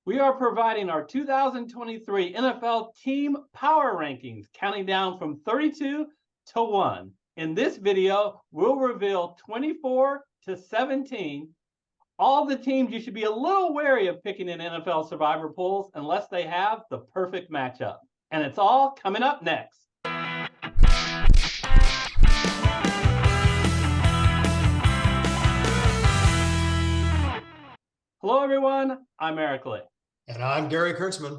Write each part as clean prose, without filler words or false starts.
We are providing our 2023 NFL Team Power Rankings, counting down from 32 to 1. In this video, we'll reveal 24 to 17 all the teams you should be a little wary of picking in NFL survivor pools unless they have the perfect matchup. And it's all coming up next. Hello, everyone. I'm Eric Lee. And I'm Gary Kurtzman.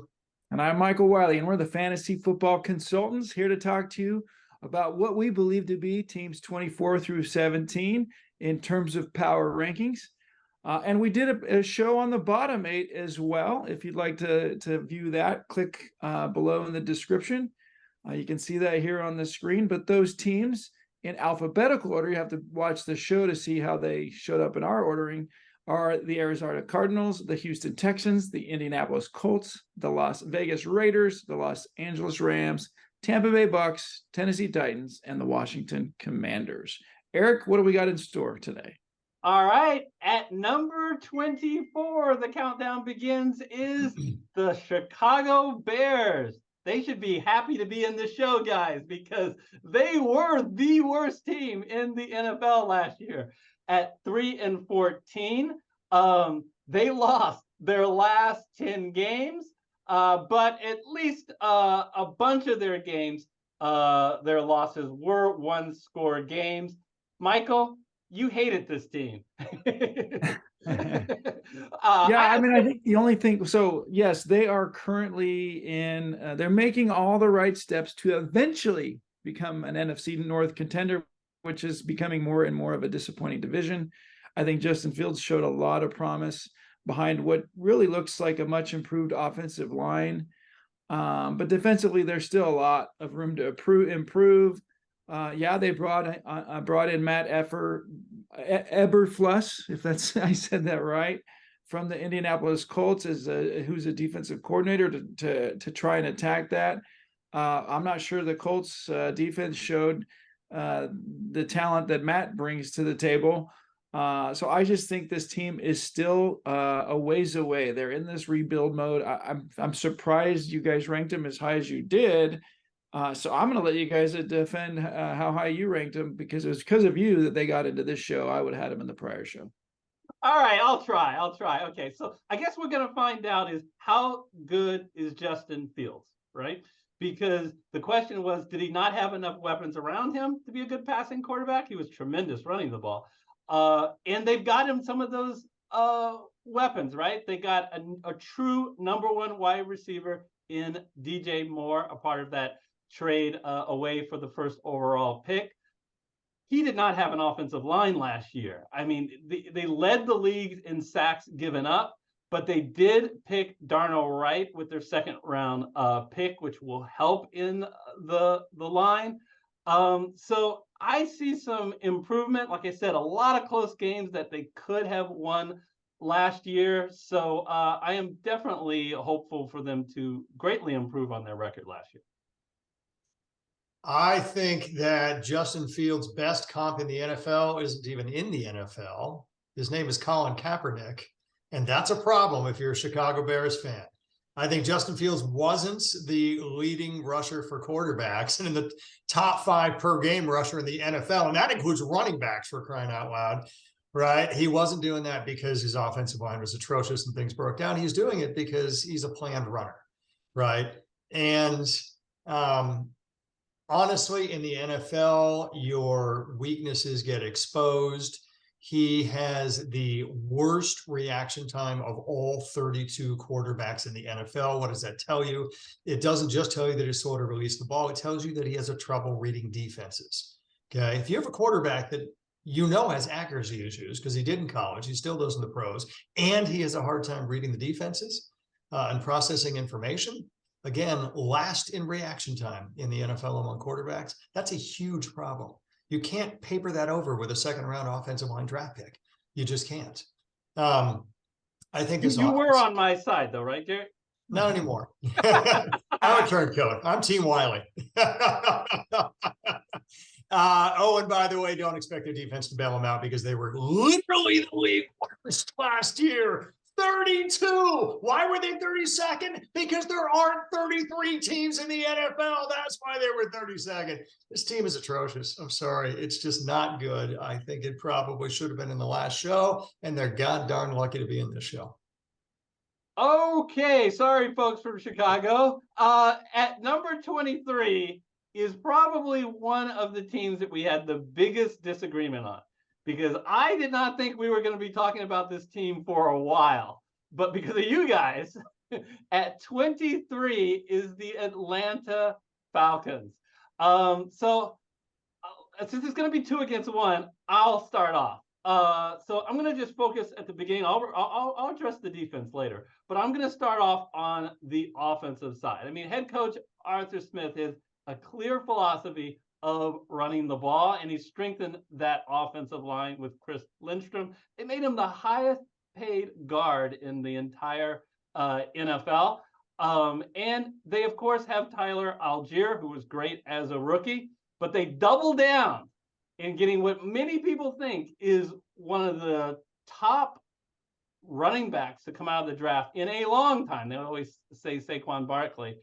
And I'm Michael Wiley, and we're the Fantasy Football Consultants here to talk to you about what we believe to be teams 24 through 17 in terms of power rankings. And we did a show on the bottom 8 as well. If you'd like to view that, click below in the description. You can see that here on the screen. But those teams in alphabetical order, you have to watch the show to see how they showed up in our ordering, are the Arizona Cardinals, the Houston Texans, the Indianapolis Colts, the Las Vegas Raiders, the Los Angeles Rams, Tampa Bay Bucks, Tennessee Titans, and the Washington Commanders. Eric, what do we got in store today? All right, at number 24, the countdown begins, is the Chicago Bears. They should be happy to be in the show, guys, because they were the worst team in the NFL last year. At 3-14, they lost their last 10 games, but at least a bunch of their games, their losses were one-score games. Michael, you hated this team. I think the only thing, so yes, they are currently they're making all the right steps to eventually become an NFC North contender, which is becoming more and more of a disappointing division. I think Justin Fields showed a lot of promise behind what really looks like a much improved offensive line. But defensively, there's still a lot of room to improve. They brought in Matt Eberflus, if that's I said that right, from the Indianapolis Colts who's a defensive coordinator to try and attack that. I'm not sure the Colts defense showed the talent that Matt brings to the table. So I just think this team is still a ways away. They're in this rebuild mode. I'm surprised you guys ranked them as high as you did. So I'm going to let you guys defend how high you ranked them, because it was because of you that they got into this show. I would have had them in the prior show. All right, I'll try. Okay, so I guess we're going to find out is how good is Justin Fields, right? Because the question was, did he not have enough weapons around him to be a good passing quarterback? He was tremendous running the ball. And they've got him some of those weapons, right? They got a true number one wide receiver in DJ Moore, a part of that trade away for the first overall pick. He did not have an offensive line last year. I mean, they led the league in sacks given up, but they did pick Darnell Wright with their second round pick, which will help in the line. So I see some improvement. Like I said, a lot of close games that they could have won last year. So I am definitely hopeful for them to greatly improve on their record last year. I think that Justin Fields' best comp in the NFL isn't even in the NFL. His name is Colin Kaepernick, and that's a problem if you're a Chicago Bears fan. I think Justin Fields wasn't the leading rusher for quarterbacks and in the top 5 per game rusher in the NFL, and that includes running backs, for crying out loud, right? He wasn't doing that because his offensive line was atrocious and things broke down. He's doing it because he's a planned runner, right? And honestly, in the NFL, your weaknesses get exposed. He has the worst reaction time of all 32 quarterbacks in the NFL. What does that tell you? It doesn't just tell you that he's slow to release the ball. It tells you that he has a trouble reading defenses. Okay. If you have a quarterback that has accuracy issues, because he did in college, he still does in the pros, and he has a hard time reading the defenses and processing information, again, last in reaction time in the NFL among quarterbacks, that's a huge problem. You can't paper that over with a second-round offensive line draft pick. You just can't. I think you were on my side, though, right, Gary? Not anymore. I'm a turn killer. I'm Team Wiley. And by the way, don't expect their defense to bail them out, because they were literally the league worst last year. 32. Why were they 32nd? Because there aren't 33 teams in the NFL. That's why they were 32nd. This team is atrocious. I'm sorry. It's just not good. I think it probably should have been in the last show, and they're god darn lucky to be in this show. Okay, sorry, folks from Chicago. At number 23 is probably one of the teams that we had the biggest disagreement on, because I did not think we were going to be talking about this team for a while. But because of you guys, at 23 is the Atlanta Falcons. So since it's going to be 2 against 1, I'll start off. So I'm going to just focus at the beginning. I'll address the defense later, but I'm going to start off on the offensive side. I mean, head coach Arthur Smith has a clear philosophy of running the ball, and he strengthened that offensive line with Chris Lindstrom. It made him the highest paid guard in the entire NFL. And they, of course, have Tyler Algier, who was great as a rookie, but they double down in getting what many people think is one of the top running backs to come out of the draft in a long time. They always say Saquon Barkley,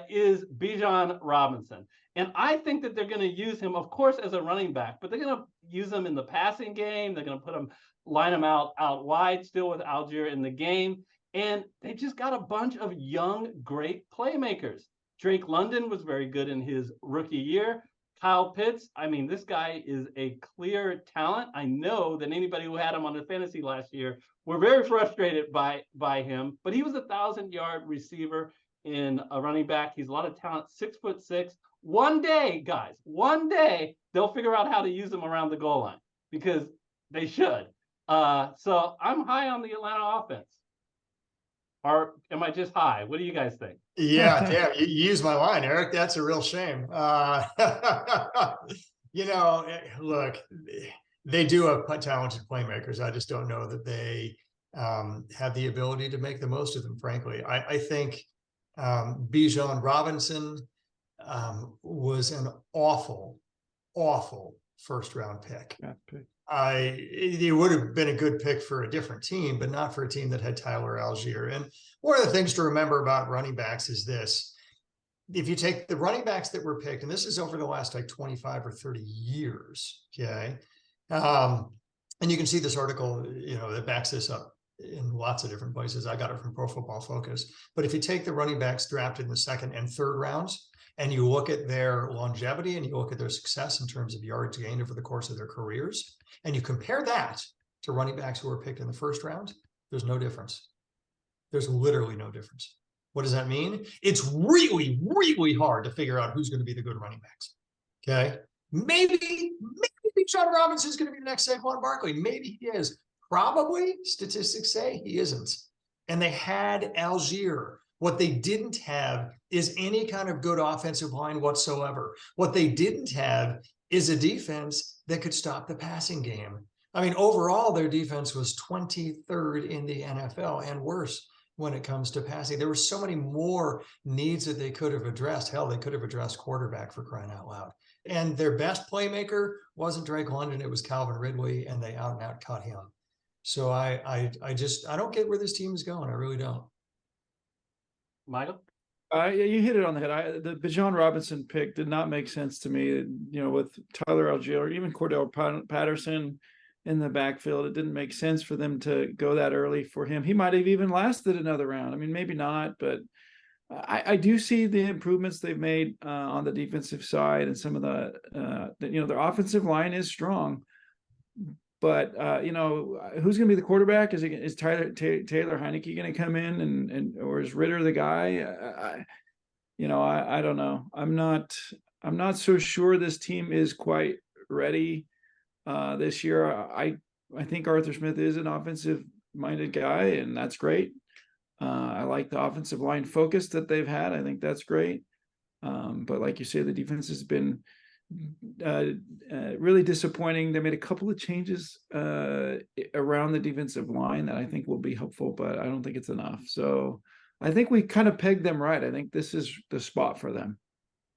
is Bijan Robinson. And I think that they're going to use him, of course, as a running back, but they're going to use him in the passing game. They're going to line him out wide, still with Algier in the game. And they just got a bunch of young, great playmakers. Drake London was very good in his rookie year. Kyle Pitts, I mean, this guy is a clear talent. I know that anybody who had him on the fantasy last year were very frustrated by him, but he was a 1,000-yard receiver in a running back. He's a lot of talent, 6'6". One day, guys, they'll figure out how to use him around the goal line, because they should. So I'm high on the Atlanta offense. Or am I just high? What do you guys think? Yeah, damn, you used my line, Eric. That's a real shame. Look, they do have talented playmakers. I just don't know that they have the ability to make the most of them, frankly. I think Bijan Robinson was an awful first-round pick. It would have been a good pick for a different team, but not for a team that had Tyler Algier. And one of the things to remember about running backs is this. If you take the running backs that were picked, and this is over the last like 25 or 30 years, okay? And you can see this article, that backs this up in lots of different places. I got it from Pro Football Focus. But if you take the running backs drafted in the 2nd and 3rd rounds, and you look at their longevity and you look at their success in terms of yards gained over the course of their careers, and you compare that to running backs who were picked in the 1st round, there's no difference. There's literally no difference. What does that mean? It's really, really hard to figure out who's going to be the good running backs. Okay? Maybe Bijan Robinson is going to be the next Saquon Barkley. Maybe he is. Probably, statistics say he isn't. And they had Algier. What they didn't have is any kind of good offensive line whatsoever. What they didn't have is a defense that could stop the passing game. I mean, overall, their defense was 23rd in the NFL and worse when it comes to passing. There were so many more needs that they could have addressed. Hell, they could have addressed quarterback, for crying out loud. And their best playmaker wasn't Drake London, it was Calvin Ridley, and they out and out cut him. So I don't get where this team is going. I really don't. Michael? You hit it on the head. The Bijan Robinson pick did not make sense to me. With Tyler Algier or even Cordell Patterson in the backfield, it didn't make sense for them to go that early for him. He might have even lasted another round. I mean, maybe not, but I do see the improvements they've made on the defensive side, and some of their offensive line is strong. But who's going to be the quarterback? Is Taylor Heineke going to come in, or is Ritter the guy? I don't know. I'm not so sure this team is quite ready this year. I think Arthur Smith is an offensive minded guy, and that's great. I like the offensive line focus that they've had. I think that's great. But like you say, the defense has been really disappointing. They made a couple of changes around the defensive line that I think will be helpful, but I don't think it's enough. So I think we kind of pegged them right. I think this is the spot for them.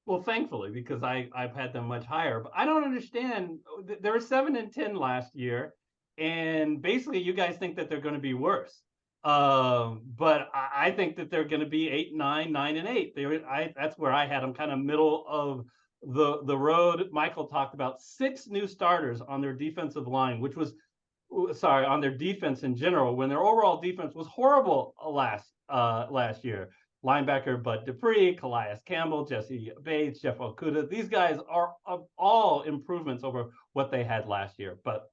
Well, thankfully, because I've had them much higher, but I don't understand. They were 7-10 last year, and basically you guys think that they're going to be worse. But I think that they're going to be 8-9, 9-8. That's where I had them, kind of middle of the road. Michael talked about 6 new starters on their defensive line, which was on their defense in general, when their overall defense was horrible last year. Linebacker Bud Dupree, Calais Campbell, Jesse Bates, Jeff Okuda. These guys are all improvements over what they had last year. But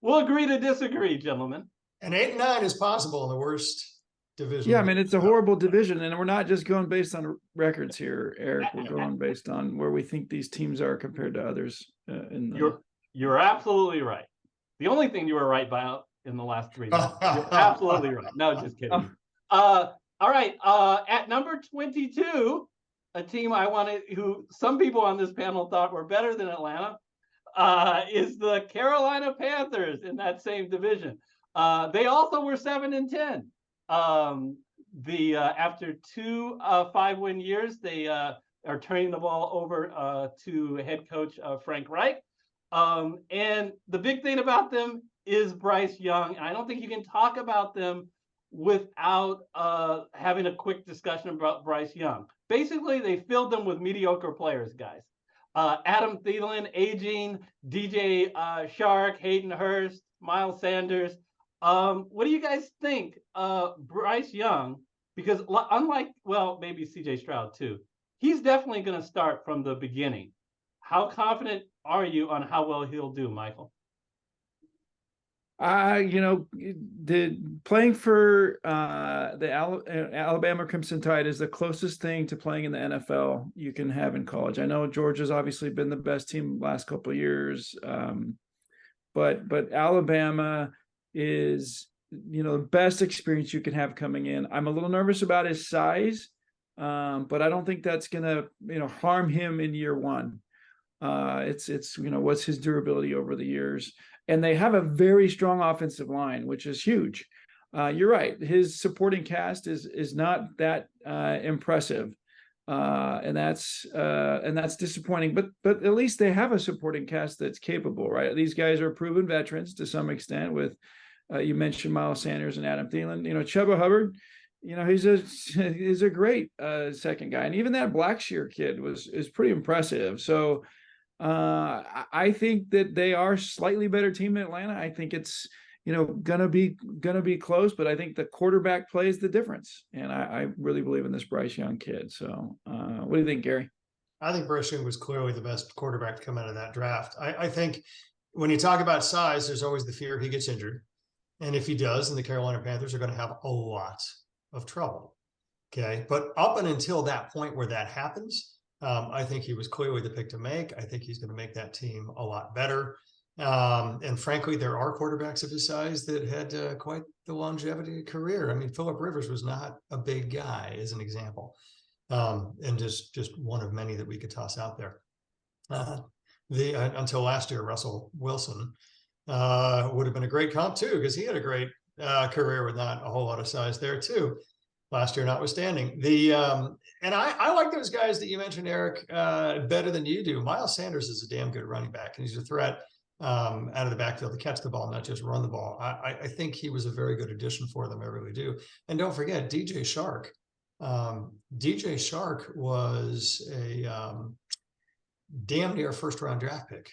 we'll agree to disagree, gentlemen. And 8-9 is possible in the worst division. Yeah, I mean, it's a horrible division, and we're not just going based on records here, Eric. We're going based on where we think these teams are compared to others. You're absolutely right. The only thing you were right about in the last 3 months. You're absolutely right. No, just kidding. All right. At number 22, a team who some people on this panel thought were better than Atlanta, is the Carolina Panthers in that same division. They also were 7-10. After 2 5-win years, they are turning the ball over to head coach Frank Reich. And the big thing about them is Bryce Young. I don't think you can talk about them without having a quick discussion about Bryce Young. Basically, they filled them with mediocre players, guys. Adam Thielen, aging, DJ Shark, Hayden Hurst, Miles Sanders. What do you guys think Bryce Young? Because unlike, maybe CJ Stroud too, he's definitely going to start from the beginning. How confident are you on how well he'll do, Michael? Playing for the Alabama Crimson Tide is the closest thing to playing in the NFL you can have in college. I know Georgia's obviously been the best team the last couple of years, but Alabama is the best experience you can have coming in. I'm a little nervous about his size, but I don't think that's gonna harm him in year one. It's what's his durability over the years. And they have a very strong offensive line, which is huge. You're right. His supporting cast is not that impressive, and that's disappointing. But at least they have a supporting cast that's capable, right? These guys are proven veterans to some extent. With you mentioned Miles Sanders and Adam Thielen. Chuba Hubbard. He's a great second guy, and even that Blackshear kid is pretty impressive. So. I think that they are slightly better team than Atlanta. I think it's gonna be close, but I think the quarterback plays the difference, and I really believe in this Bryce Young kid. So, what do you think, Gary? I think Bryce Young was clearly the best quarterback to come out of that draft. I think when you talk about size, there's always the fear he gets injured, and if he does, then the Carolina Panthers are going to have a lot of trouble. Okay, but up and until that point where that happens. I think he was clearly the pick to make. I think he's going to make that team a lot better. And frankly, there are quarterbacks of his size that had quite the longevity career. I mean, Phillip Rivers was not a big guy, as an example, and just one of many that we could toss out there. Until last year, Russell Wilson would have been a great comp too, because he had a great career with not a whole lot of size there too. Last year notwithstanding. And I like those guys that you mentioned, Eric, better than you do. Miles Sanders is a damn good running back, and he's a threat out of the backfield to catch the ball, not just run the ball. I think he was a very good addition for them. I really do. And don't forget, DJ Shark. DJ Shark was a damn near first-round draft pick,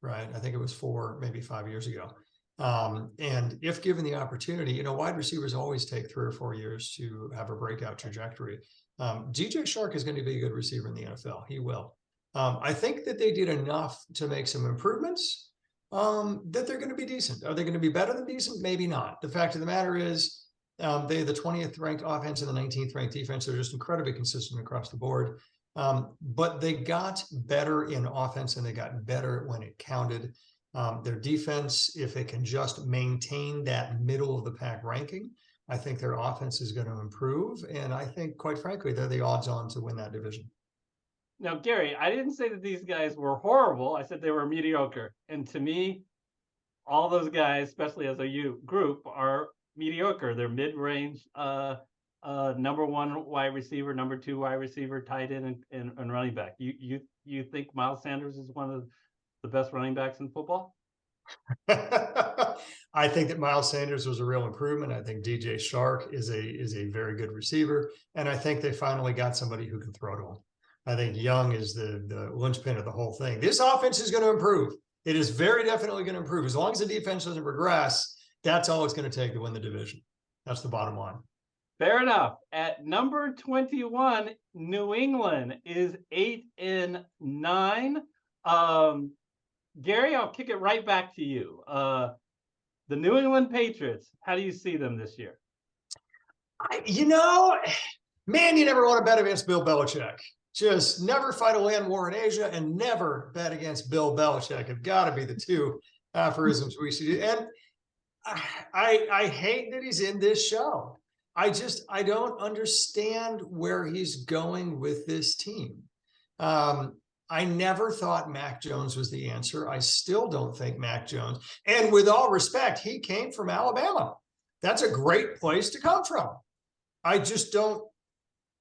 right? I think it was 4, maybe 5 years ago. And if given the opportunity, wide receivers always take 3 or 4 years to have a breakout trajectory. DJ Shark is going to be a good receiver in the NFL. He will. I think that they did enough to make some improvements that they're going to be decent. Are they going to be better than decent? Maybe not. The fact of the matter is they have the 20th ranked offense and the 19th ranked defense. They're just incredibly consistent across the board. But they got better in offense, and they got better when it counted. Their defense, if it can just maintain that middle of the pack ranking, I think their offense is going to improve. And I think, quite frankly, they're the odds on to win that division. Now, Gary, I didn't say that these guys were horrible. I said they were mediocre. And to me, all those guys, especially as a group, are mediocre. They're mid-range, number 1 wide receiver, number 2 wide receiver, tight end, and running back. You think Miles Sanders is one of the best running backs in football? I think that Miles Sanders was a real improvement. I think DJ Shark is a very good receiver, and I think they finally got somebody who can throw to him. I think Young is the linchpin of the whole thing. This offense is going to improve. It is very definitely going to improve. As long as the defense doesn't regress, that's all it's going to take to win the division. That's the bottom line. Fair enough. At number 21, New England is 8-9. Gary, I'll kick it right back to you. The New England Patriots, how do you see them this year? Man, you never want to bet against Bill Belichick. Just never fight a land war in Asia and never bet against Bill Belichick. Have got to be the two aphorisms we should do. And I hate that he's in this show. I don't understand where he's going with this team. I never thought Mac Jones was the answer. I still don't think Mac Jones. And with all respect, he came from Alabama. That's a great place to come from. I just don't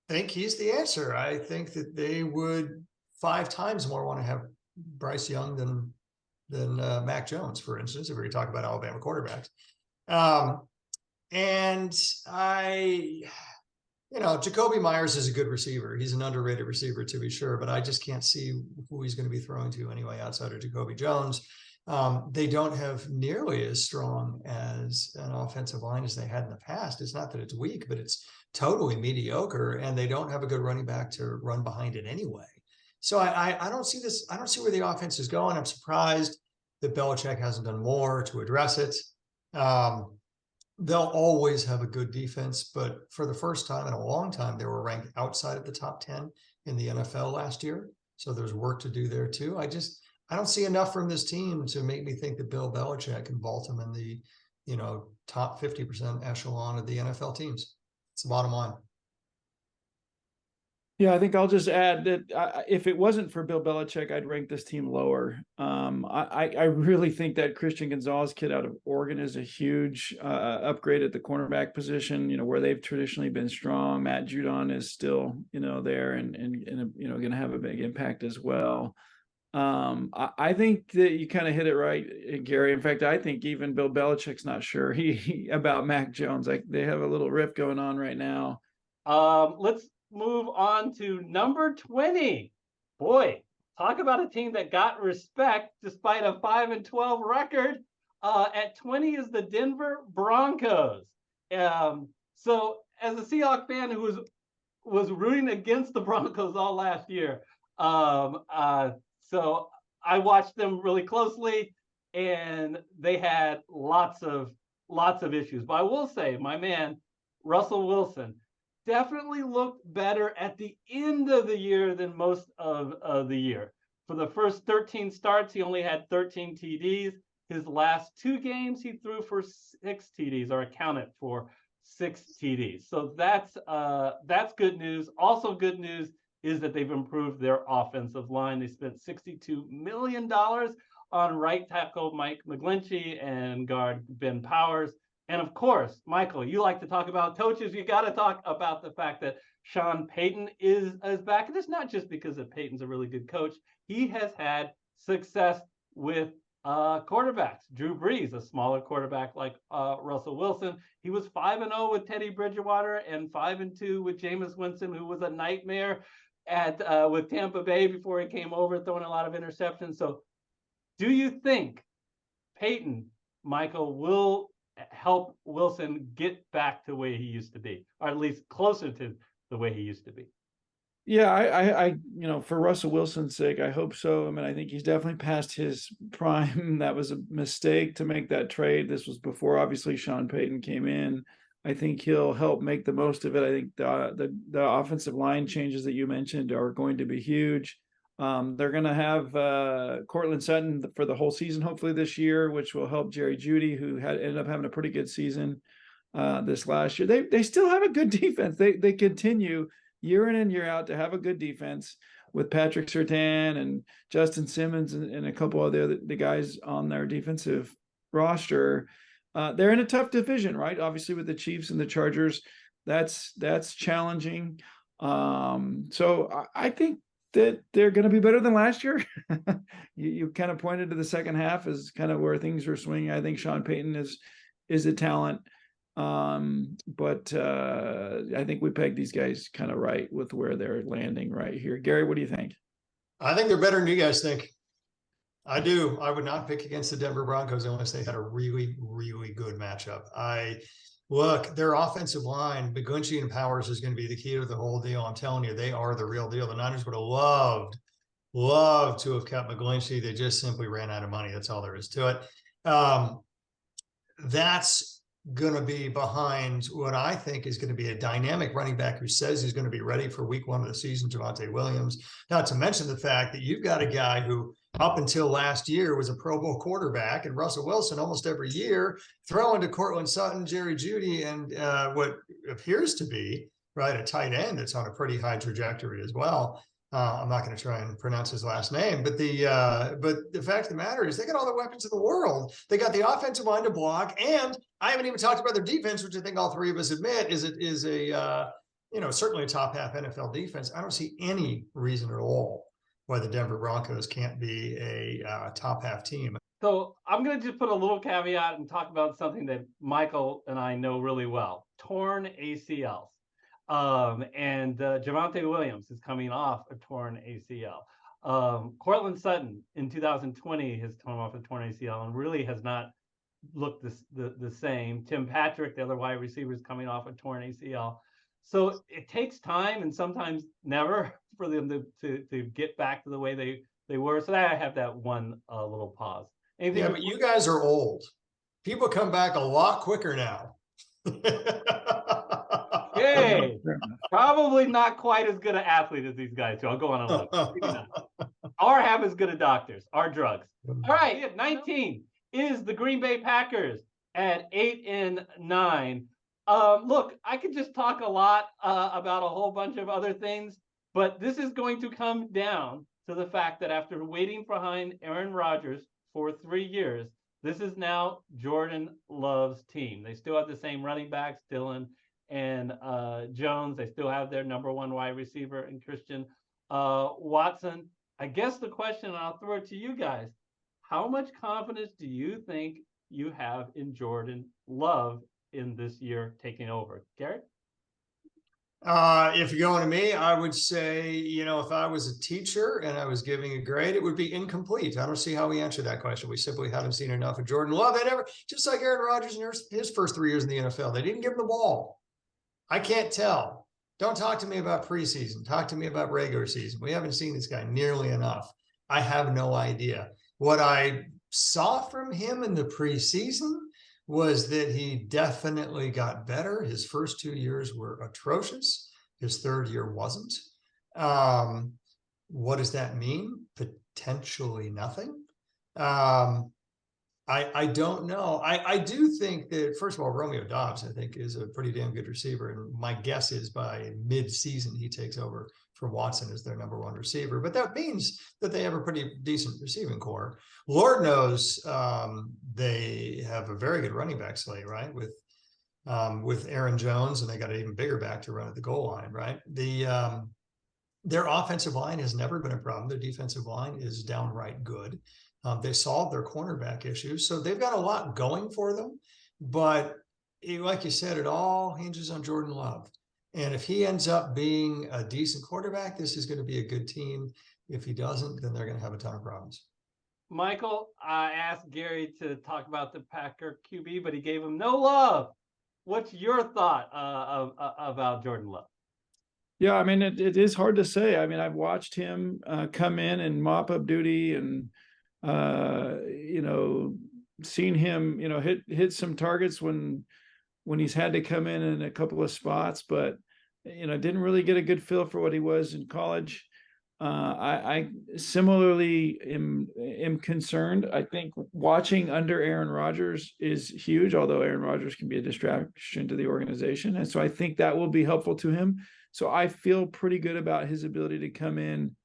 think he's the answer. I think that they would 5 times more want to have Bryce Young than Mac Jones, for instance, if we talk about Alabama quarterbacks. And Jacoby Myers is a good receiver. He's an underrated receiver, to be sure, but I just can't see who he's going to be throwing to anyway outside of Jacoby Jones. They don't have nearly as strong as an offensive line as they had in the past. It's not that it's weak, but it's totally mediocre, and they don't have a good running back to run behind it anyway. So I don't see this. I don't see where the offense is going. I'm surprised that Belichick hasn't done more to address it. They'll always have a good defense, but for the first time in a long time, they were ranked outside of the top 10 in the NFL last year. So there's work to do there too. I don't see enough from this team to make me think that Bill Belichick can vault them in the, top 50% echelon of the NFL teams. It's the bottom line. Yeah, I think I'll just add that if it wasn't for Bill Belichick, I'd rank this team lower. I really think that Christian Gonzalez kid out of Oregon is a huge upgrade at the cornerback position, where they've traditionally been strong. Matt Judon is still, there and going to have a big impact as well. I think that you kind of hit it right, Gary. In fact, I think even Bill Belichick's not sure about Mac Jones. Like, they have a little rift going on right now. Let's move on to number 20. Boy, talk about a team that got respect despite a 5-12 record. At 20 is the Denver Broncos. So as a Seahawks fan who was rooting against the Broncos all last year, so I watched them really closely, and they had lots of issues. But I will say, my man Russell Wilson definitely looked better at the end of the year than most of the year. For the first 13 starts, he only had 13 TDs. His last 2 games, he threw for 6 TDs, or accounted for 6 TDs. So that's good news. Also good news is that they've improved their offensive line. They spent $62 million on right tackle Mike McGlinchey and guard Ben Powers. And of course, Michael, you like to talk about coaches. You got to talk about the fact that Sean Payton is back. And it's not just because that Payton's a really good coach. He has had success with quarterbacks. Drew Brees, a smaller quarterback like Russell Wilson. He was 5-0 with Teddy Bridgewater and 5-2 with Jameis Winston, who was a nightmare with Tampa Bay before he came over, throwing a lot of interceptions. So do you think Payton, Michael, will help Wilson get back to the way he used to be, or at least closer to the way he used to be? Yeah, I for Russell Wilson's sake, I hope so. I mean, I think he's definitely past his prime. That was a mistake to make that trade. This was before, obviously, Sean Payton came in. I think he'll help make the most of it. I think the offensive line changes that you mentioned are going to be huge. They're going to have Cortland Sutton for the whole season, hopefully this year, which will help Jerry Jeudy, who ended up having a pretty good season this last year. They still have a good defense. They continue year in and year out to have a good defense with Patrick Surtain and Justin Simmons and a couple of the guys on their defensive roster. They're in a tough division, right? Obviously, with the Chiefs and the Chargers, that's challenging. So I think that they're going to be better than last year. You kind of pointed to the second half as kind of where things are swinging. I think Sean Payton is a talent. But I think we pegged these guys kind of right with where they're landing right here. Gary, what do you think? I think they're better than you guys think. I do. I would not pick against the Denver Broncos unless they had a really, really good matchup. Look, their offensive line, Begunci and Powers is going to be the key to the whole deal. I'm telling you, they are the real deal. The Niners would have loved to have kept McGlinchey. They just simply ran out of money. That's all there is to it. That's going to be behind what I think is going to be a dynamic running back who says he's going to be ready for week 1 of the season, Javonte Williams. Not to mention the fact that you've got a guy who up until last year was a Pro Bowl quarterback, and Russell Wilson almost every year throwing to Cortland Sutton, Jerry Jeudy, and what appears to be, right, a tight end that's on a pretty high trajectory as well. I'm not going to try and pronounce his last name, but the fact of the matter is they got all the weapons in the world. They got the offensive line to block, and I haven't even talked about their defense, which I think all three of us admit is a certainly a top half NFL defense. I don't see any reason at all why the Denver Broncos can't be a top half team. So I'm going to just put a little caveat and talk about something that Michael and I know really well: torn ACLs. And Javonte Williams is coming off a torn ACL. Cortland Sutton in 2020 has come off a torn ACL and really has not looked the same. Tim Patrick, the other wide receiver, is coming off a torn ACL. So it takes time and sometimes never for them to get back to the way they were. So I have that one little pause. Anything but you guys are old. People come back a lot quicker now. Hey, probably not quite as good an athlete as these guys do. I'll go on a little. Or have as good a doctors, our drugs. All right, at 19 is the Green Bay Packers at 8-9. Look, I could just talk a lot about a whole bunch of other things, but this is going to come down to the fact that after waiting behind Aaron Rodgers for 3 years, this is now Jordan Love's team. They still have the same running backs, Dylan and Jones. They still have their number 1 wide receiver in Christian Watson. I guess the question, and I'll throw it to you guys, how much confidence do you think you have in Jordan Love in this year taking over? Garrett? If you're going to me, I would say, if I was a teacher and I was giving a grade, it would be incomplete. I don't see how we answer that question. We simply haven't seen enough of Jordan Love. They never, just like Aaron Rodgers in his first 3 years in the NFL, they didn't give him the ball. I can't tell. Don't talk to me about preseason. Talk to me about regular season. We haven't seen this guy nearly enough. I have no idea. What I saw from him in the preseason was that he definitely got better. His first 2 years were atrocious. His third year wasn't. What does that mean? Potentially nothing. I don't know. I do think that, first of all, Romeo Doubs, I think, is a pretty damn good receiver. And my guess is by mid-season, he takes over for Watson as their number 1 receiver. But that means that they have a pretty decent receiving core. Lord knows they have a very good running back slate, right? With Aaron Jones, and they got an even bigger back to run at the goal line, right? Their offensive line has never been a problem. Their defensive line is downright good. They solved their cornerback issues. So they've got a lot going for them. But like you said, it all hinges on Jordan Love. And if he ends up being a decent quarterback, this is going to be a good team. If he doesn't, then they're going to have a ton of problems. Michael, I asked Gary to talk about the Packer QB, but he gave him no love. What's your thought about Jordan Love? Yeah, I mean, it is hard to say. I mean, I've watched him come in and mop up duty and, seen him, hit some targets when he's had to come in a couple of spots, but, didn't really get a good feel for what he was in college. I similarly am concerned. I think watching under Aaron Rodgers is huge, although Aaron Rodgers can be a distraction to the organization. And so I think that will be helpful to him. So I feel pretty good about his ability to come in,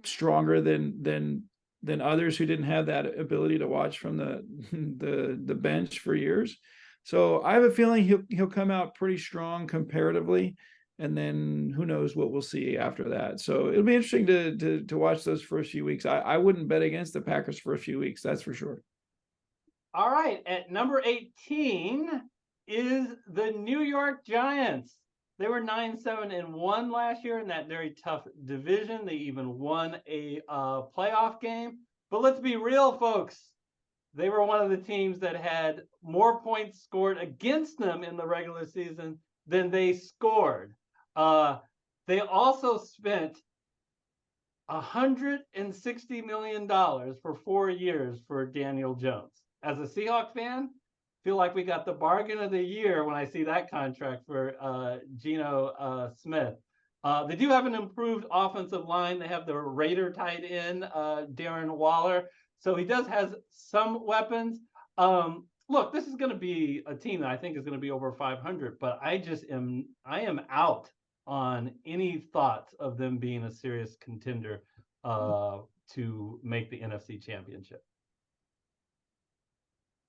stronger than others who didn't have that ability to watch from the bench for years. So I have a feeling he'll come out pretty strong comparatively. And then who knows what we'll see after that. So it'll be interesting to watch those first few weeks. I wouldn't bet against the Packers for a few weeks, that's for sure. All right, at number 18 is the New York Giants. They were 9-7-1 last year in that very tough division. They even won a playoff game. But let's be real, folks. They were one of the teams that had more points scored against them in the regular season than they scored. They also spent $160 million for 4 years for Daniel Jones. As a Seahawk fan, feel like we got the bargain of the year when I see that contract for Geno Smith. They do have an improved offensive line. They have the Raider tight end, Darren Waller. So he does has some weapons. Look, this is going to be a team that I think is going to be over 500, but I am out on any thoughts of them being a serious contender to make the NFC Championship.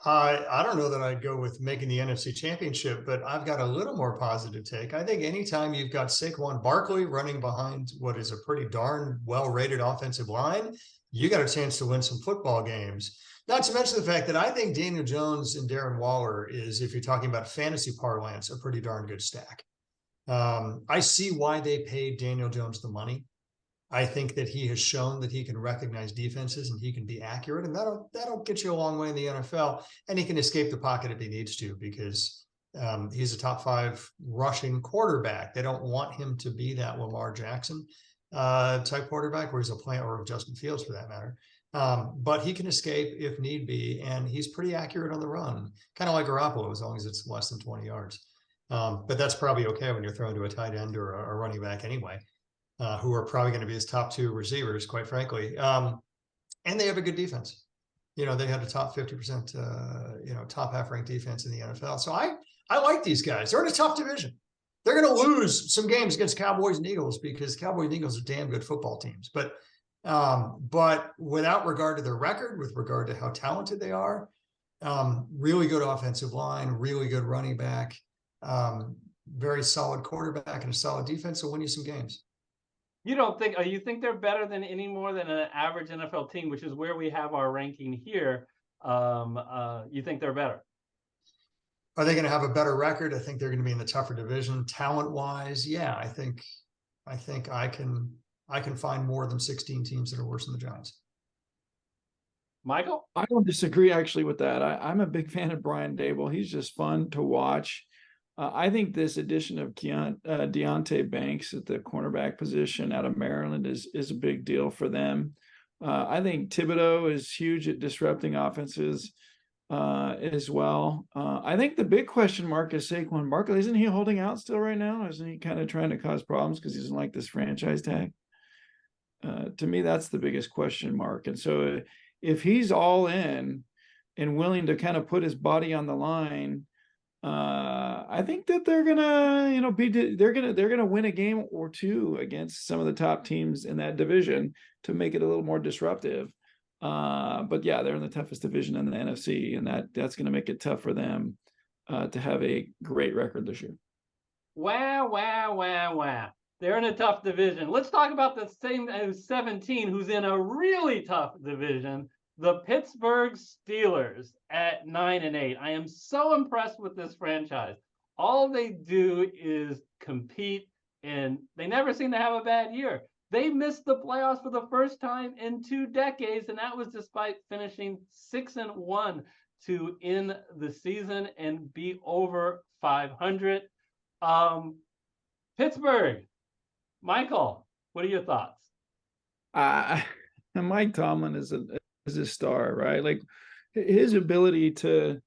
I don't know that I'd go with making the NFC Championship, but I've got a little more positive take. I think anytime you've got Saquon Barkley running behind what is a pretty darn well-rated offensive line, you got a chance to win some football games. Not to mention the fact that I think Daniel Jones and Darren Waller is, if you're talking about fantasy parlance, a pretty darn good stack. I see why they paid Daniel Jones the money. I think that he has shown that he can recognize defenses and he can be accurate, and that'll get you a long way in the NFL. And he can escape the pocket if he needs to, because he's a top 5 rushing quarterback. They don't want him to be that Lamar Jackson type quarterback, where he's a plant, or Justin Fields for that matter. But he can escape if need be, and he's pretty accurate on the run, kind of like Garoppolo, as long as it's less than 20 yards. But that's probably okay when you're thrown to a tight end or a running back anyway. Who are probably going to be his top 2 receivers, quite frankly. And they have a good defense. They had a top 50%, top half ranked defense in the NFL. So I like these guys. They're in a tough division. They're going to lose some games against Cowboys and Eagles, because Cowboys and Eagles are damn good football teams. But without regard to their record, with regard to how talented they are, really good offensive line, really good running back, very solid quarterback, and a solid defense will win you some games. You think they're better than any more than an average NFL team, which is where we have our ranking here? You think they're better? Are they going to have a better record? I think they're going to be in the tougher division. Talent-wise, yeah, I think I can find more than 16 teams that are worse than the Giants. Michael? I don't disagree actually with that. I'm a big fan of Brian Daboll. He's just fun to watch. I think this addition of Deonte Banks at the cornerback position out of Maryland is a big deal for them. I think Thibodeau is huge at disrupting offenses as well. I think the big question mark is Saquon Barkley. Isn't he holding out still right now? Isn't he kind of trying to cause problems because he doesn't like this franchise tag? To me, that's the biggest question mark. And so if he's all in and willing to kind of put his body on the line, I think that they're gonna win a game or 2 against some of the top teams in that division to make it a little more disruptive. But yeah, they're in the toughest division in the NFC, and that's going to make it tough for them to have a great record this year. Wow. They're in a tough division. Let's talk about the same 17 who's in a really tough division. The Pittsburgh Steelers at 9-8. I am so impressed with this franchise. All they do is compete, and they never seem to have a bad year. They missed the playoffs for the first time in 2 decades, and that was despite finishing 6-1 to end the season and be over 500. Pittsburgh, Michael, what are your thoughts? Mike Tomlin is a star, right? Like his ability to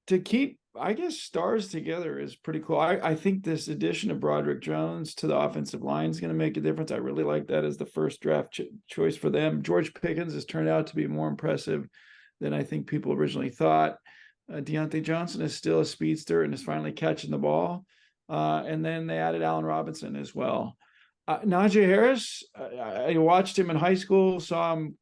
keep, I guess, stars together is pretty cool. I think this addition of Broderick Jones to the offensive line is going to make a difference. I really like that as the first draft choice for them. George Pickens has turned out to be more impressive than I think people originally thought. Deontay Johnson is still a speedster and is finally catching the ball. And then they added Allen Robinson as well. Najee Harris, I watched him in high school, saw him,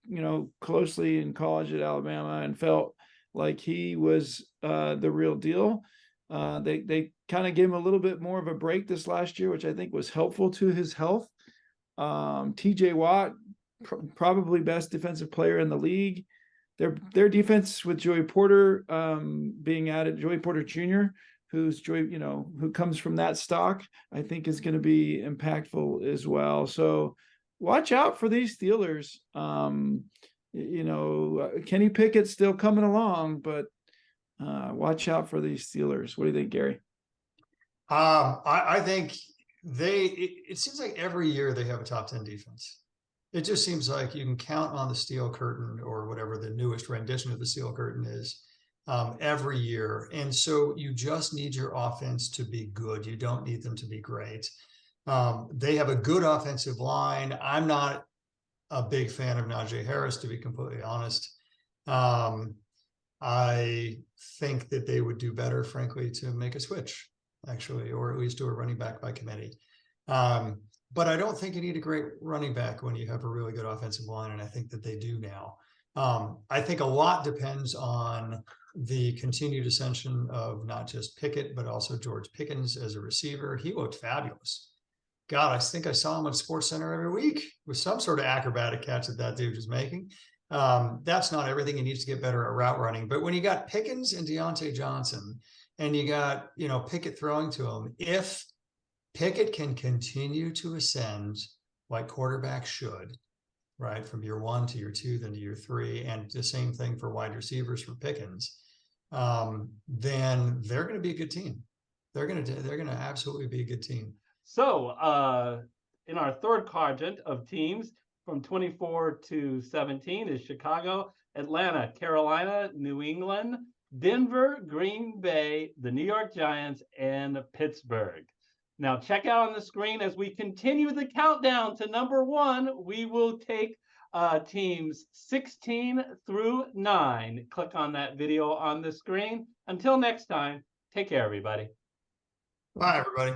closely in college at Alabama, and felt like he was the real deal. They kind of gave him a little bit more of a break this last year, which I think was helpful to his health. TJ Watt, probably best defensive player in the league. Their defense with Joey Porter being added, Joey Porter Jr., who comes from that stock, I think is going to be impactful as well. So watch out for these Steelers. Kenny Pickett's still coming along, but watch out for these Steelers. What do you think, Gary? I think it seems like every year they have a top 10 defense. It just seems like you can count on the steel curtain, or whatever the newest rendition of the steel curtain is, every year. And so you just need your offense to be good. You don't need them to be great. They have a good offensive line. I'm not a big fan of Najee Harris, to be completely honest. I think that they would do better, frankly, to make a switch, actually, or at least do a running back by committee. But I don't think you need a great running back when you have a really good offensive line, and I think that they do now. I think a lot depends on the continued ascension of not just Pickett, but also George Pickens as a receiver. He looked fabulous. God, I think I saw him on SportsCenter every week with some sort of acrobatic catch that dude was making. That's not everything. He needs to get better at route running. But when you got Pickens and Deontay Johnson, and you got, Pickett throwing to him, if Pickett can continue to ascend like quarterbacks should, right, from year 1 to year 2, then to year 3, and the same thing for wide receivers for Pickens, then they're going to be a good team. They're going to absolutely be a good team. So in our third quadrant of teams from 24 to 17 is Chicago, Atlanta, Carolina, New England, Denver, Green Bay, the New York Giants, and Pittsburgh. Now check out on the screen as we continue the countdown to number 1. We will take teams 16 through 9. Click on that video on the screen. Until next time, take care, everybody. Bye, everybody.